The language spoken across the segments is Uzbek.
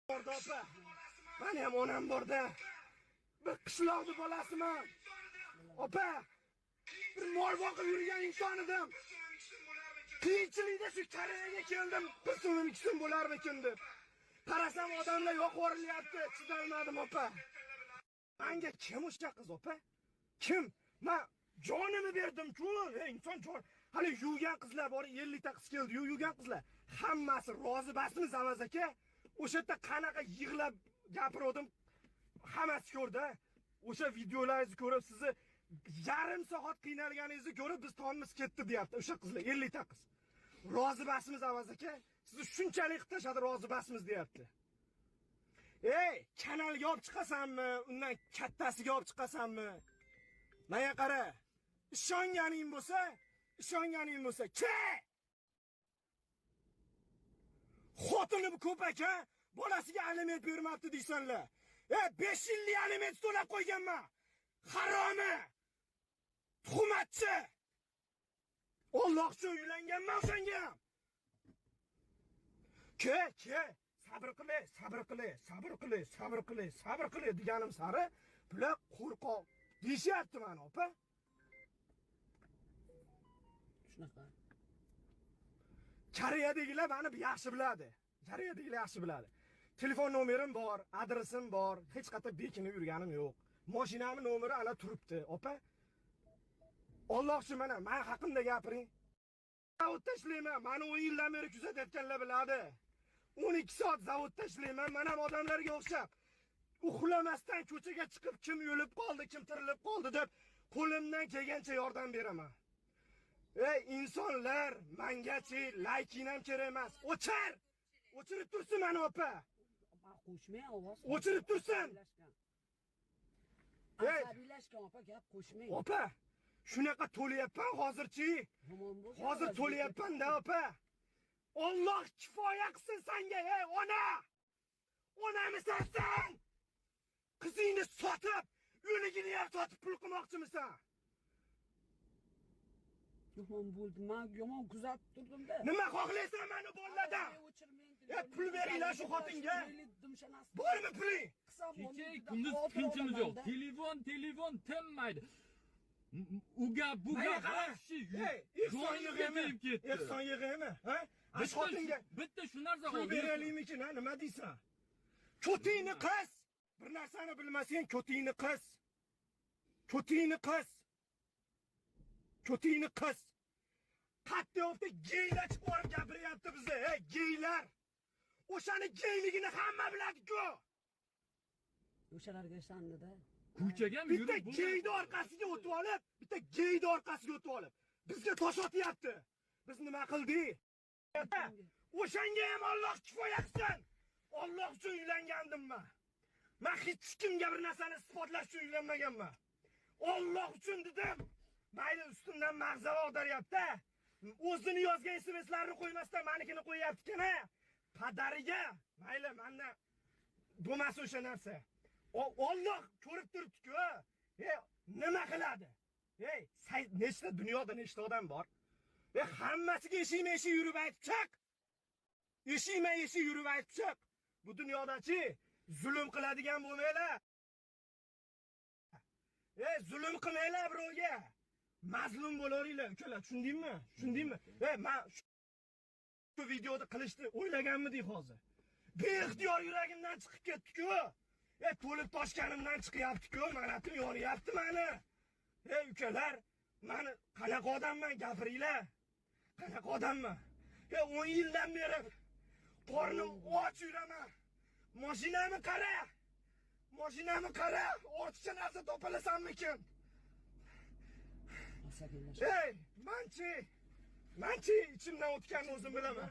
Orada opa. Meni ham onam borda. Bir qishloqni bolasiman. Opa. Bir mol boqib yurgan inson edim. Qiyinchilikda shu Koreyaga keldim. Bir so'm 2 so'm bo'larmikin deb. Qarasam odamlar yo'q o'rilyapti. Chidolmadim opa. Menga kim o'sha qiz opa? Kim? Men jonimni berdim-ku. Inson jon. Hali yuvgan qizlar bor, 50 ta qiz keldi, yuvgan qizlar. Hammasi rozi basmiz Avaz aka. O'sha yerda qanaqa yig'lab gapirdim. Hammasi ko'rdi. O'sha videolaringizni ko'rib, sizni yarim soat qiynalganingizni ko'rib biz tonimiz ketdi deyapti. O'sha qizlar 50 ta qiz. Rozi basmiz Avaz aka. Sizni shunchalik qitashadi, rozi basmiz deyapti. Ey, kanalga olib chiqasanmi? Undan kattasiga olib chiqasanmi? Menga qara. Ishonganing bo'lsa, ke! Xotini ko'p aka, bolasiga aliment bermabdi deysanlar. 5 yillik aliment to'lab qo'yganman. Haromi! Tuhmatchi! Alloh uchun uylanganman o'shanga ham. Ke! Sabr qilay deganim sari bular qo'rqoq deyishyapti meni opa. Shunaqa. Koreyadagilar meni yaxshi biladi. Telefon nomerim bor, adresim bor, hech qatda bekinib yurganim yo'q. Mashinamning nomeri ana turibdi, opa. Alloh uchun men haqimda gapiring. Zavodda ishlayman, meni 10 yildan beri kuzatayotganlar biladi. 12 soat zavodda ishlayman, men ham odamlarga o'xshab uxlamasdan ko'chaga chiqib kim o'lib qoldi, kim tirilib qoldi deb qo'limdan kelgancha yordam beraman. Ey insonlar, mengachi layking ham kerak emas. O'chirib tursin meni opa. Qo'shmay ovoz. O'chirib tursin. Asabiylashgan opa, gap qo'shmay. Opa, shunaqa to'layapman hozirchi. Hozir to'layapman-da opa. Alloh kifoya qilsin senga, ey ona. Onamisan sen? Qizingni sotib, o'ligini ham sotib pul qilmoqchimisan? Yomon bo'ldi, men yomon kuzatib turdim-da. Nima xohlaysan meni bolalardan? Pul beringlar shu xotinga. Bormi puling? Kecha kunduz tinchimiz yo'q. Telefon tinmaydi. Uga buga qarshi. Ehson yig'imi? Ha? Xotinga bitta shu narsa pul beraylikmikin, nima deysan? Ko'tingni qis. Bir narsani bilmasang, ko'tingni qis. Qattiq ofta geylar chiqib borib gapiryapti bizga, geylar. O'shani geyligini hamma biladi-ku. O'shalarga ishonadi-da. Ko'chaga yurib, bitta geyni orqasiga o'tib olib, bizga tosh otyapti. Biz nima qildik? O'shanga ham Alloh kifoya qilsin. Alloh uchun uylangandim-man. Men hech kimga bir narsani isbotlash uchun uylanmaganman. Alloh uchun dedim. Mayli ustimdan mag'zava og'daryapti. O'zini yozgan SMS'larni qo'ymasdan menikini qo'yapti-kana. Padariga, mayli mendan bo'lmas o'sha narsa. Alloh ko'rib turibdi-ku. Nima qiladi? Nechta dunyoda nechta odam bor? Hammasiga eshik yurib aytib chiq. Eshik yurib aytib chiq. Bu dunyodachi zulm qiladigan bo'lmanglar. Zulm qilmanglar birovga. Mazlum bo'laveringlar, ukalar, tushundingmi? Men shu videoda qilishni o'ylaganmidik hozir? Beixtiyor yuragimdan chiqib ketdi-ku. To'lib toshganimdan chiqyapti-ku, manatim yonyapti meni. Ukalar, meni qanaqa odamman, gapiringlar. Qanaqa odamman? 10 yildan beri qornim och yuraman. Mashinamni qara. Ortiqcha narsa topalasammikin? Manchi ichimdan o'tganini o'zim bilaman.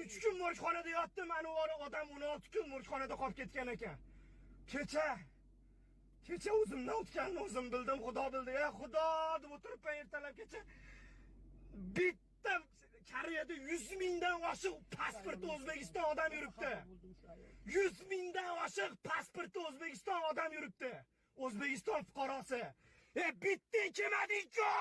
3 kun morjxonada yotdim, ana odam 16 kun morjxonada qolib ketgan ekan. Kecha o'zimdan o'tganini o'zim bildim, Xudo bildi. Xudo deb o'tiribman ertalab kecha. Bitta Koreyada 100 mingdan oshiq pasporti O'zbekiston odam yuribdi. 100 mingdan oshiq pasporti O'zbekiston odam yuribdi. O'zbekiston fuqarosi. Bitta kelmading-ku.